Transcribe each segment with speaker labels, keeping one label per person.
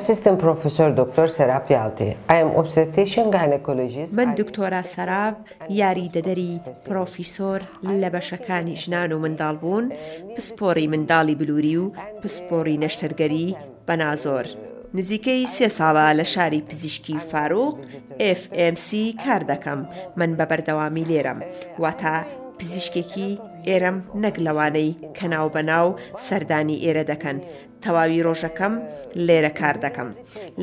Speaker 1: Assistant Professor Dr. Serap Yalti. I am obstetrician gynecologist.
Speaker 2: من دکتۆرا سەراب یاریدەدەری پرۆفیسۆر لە بەشەکانی ژنان و منداڵبوون، پسپۆڕی منداڵی بلووری و پسپۆڕی نەشتەرگەری بە نازۆر. نزیکەی 3 ساڵە لە شاری پزیشکی فاروق FMC کار دەکەم. من بە بەردەوامی لێرەم، واتە پزیشکێکی ئێرەم نەک لەوانەی کە ناو بەناو سەردانی ئێرە دەکەن. تەواوی ڕۆژەکەم لێرە کار دەکەم.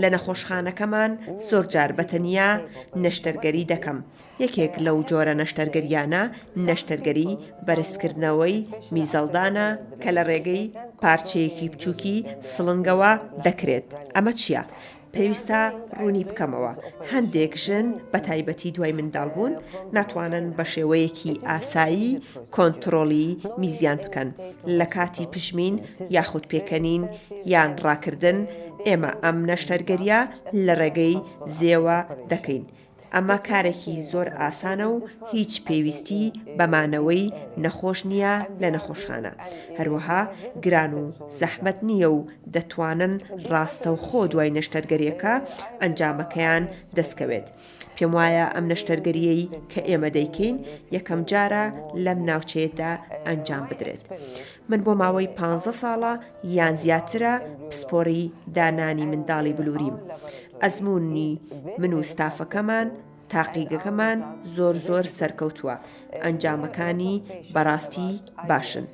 Speaker 2: لە نەخۆشخانەکەمان زۆرجار بەتەنیا نەشتەرگەری دەکەم. یەکێک لەو جۆرە نەشتەرگەریانە نەشتەرگەری بەرزکردنەوەی میزەڵدانە کە لە ڕێگەی پارچەیەکی بچووکی سڵنگەوە دەکرێت. ئەمە چییە؟ پێویستە ڕوونی بکەمەوە. هەندێک ژن بە تایبەتی دوای منداڵبوون ناتوانن بە شێوەیەکی ئاسایی کۆنتڕۆڵی میزیان بکەن. لە کاتی پشمین یاخود پێکەنین یان ڕاکردن ئێمە ئەم نەشتەرگەریە لە ڕێگەی زێوە دەکەین. ئەمە کارێکی زۆر ئاسانە و هیچ پێویستی بەمانەوەی نەخۆش نییە لە نەخۆشخانە. هەروەها گران و زەحمەت نییە و دەتوانن ڕاستە و خۆ دوای نەشتەرگەریەکە ئەنجامەکەیان دەستکەوێت. پێم وایە ئەم نەشتەرگەریەی کە ئێمە دەیکەین یەکەم جارە لەم ناوچەیەدا ئەنجام بدرێت. من بۆ ماوەی 15 ساڵە یان زیاترە پسپۆڕی دانانی منداڵی بلووریم. ئەزموونی من و ستافەکەمان تاقیگەکەمان زۆر سەرکەوتووە. ئەنجامەکانی بەڕاستی باشن.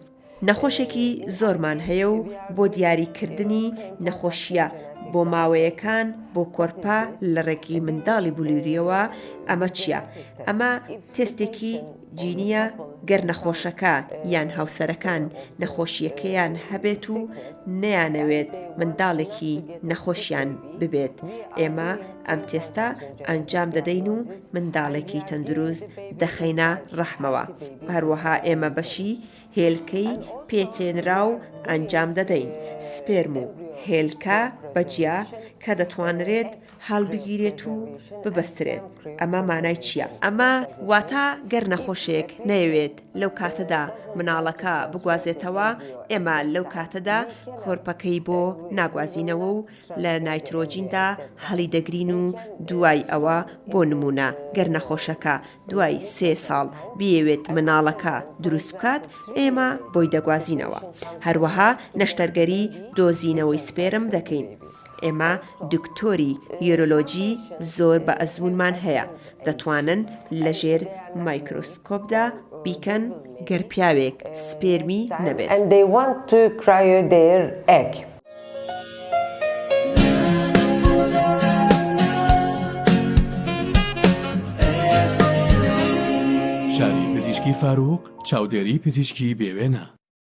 Speaker 2: نەخۆشێکی زۆرمان هەیە و بۆ دیاریکردنی نەخۆشیە بۆ ماوەیەکان بۆ کۆرپا لە ڕێگەی منداڵی بلووریەوە. ئەمە چییە؟ ئەمە تێستێکی جینیە گەر نەخۆشەکە یان هاوسەرەکان نەخۆشیەکەیان هەبێت و نەیانەوێت منداڵێکی نەخۆشیان ببێت. ئێمە ئەم تێستە ئەنجام دەدەین و منداڵێکی تەندروست دەخەینە ڕەحمەوە. هەروەها ئێمە بەشی هێلکەی پێتێنرا و ئەنجام دەدەین. سپێرم و هێلکە بەجیا کە دەتوانرێت هەڵبگیرێت و ببەسترێت. ئەمە مانای چییە؟ ئەمە واتە گەر نەخۆشێک نەیەوێت لەو کاتەدا مناڵەکە بگوازێتەوە، ئێمە لەو کاتەدا کۆرپەکەی بۆ ناگوازینەوە و لە نایترۆجیندا هەڵی دەگرین و دوای ئەوە بۆ نمونە گەر نەخۆشەکە دوای 3 ساڵ بیەوێت مناڵەکە دروست بکات، ئێمە بۆی دەگوازینەوە. هەروەها نەشتەرگەری دۆزینەوەی سپێرم دەکەین. ئێمە دکتۆری یۆرۆلۆجی زۆر بە ئەزموونمان هەیە. دەتوانن لەژێر مایکرۆسکۆپدا بیکەن گەر پیاوێک سپێرمی نەبێت.
Speaker 1: And they want to cryo their egg.
Speaker 3: شاری پزیشکی فاروق چاودێری پزیشکی بێوێنە.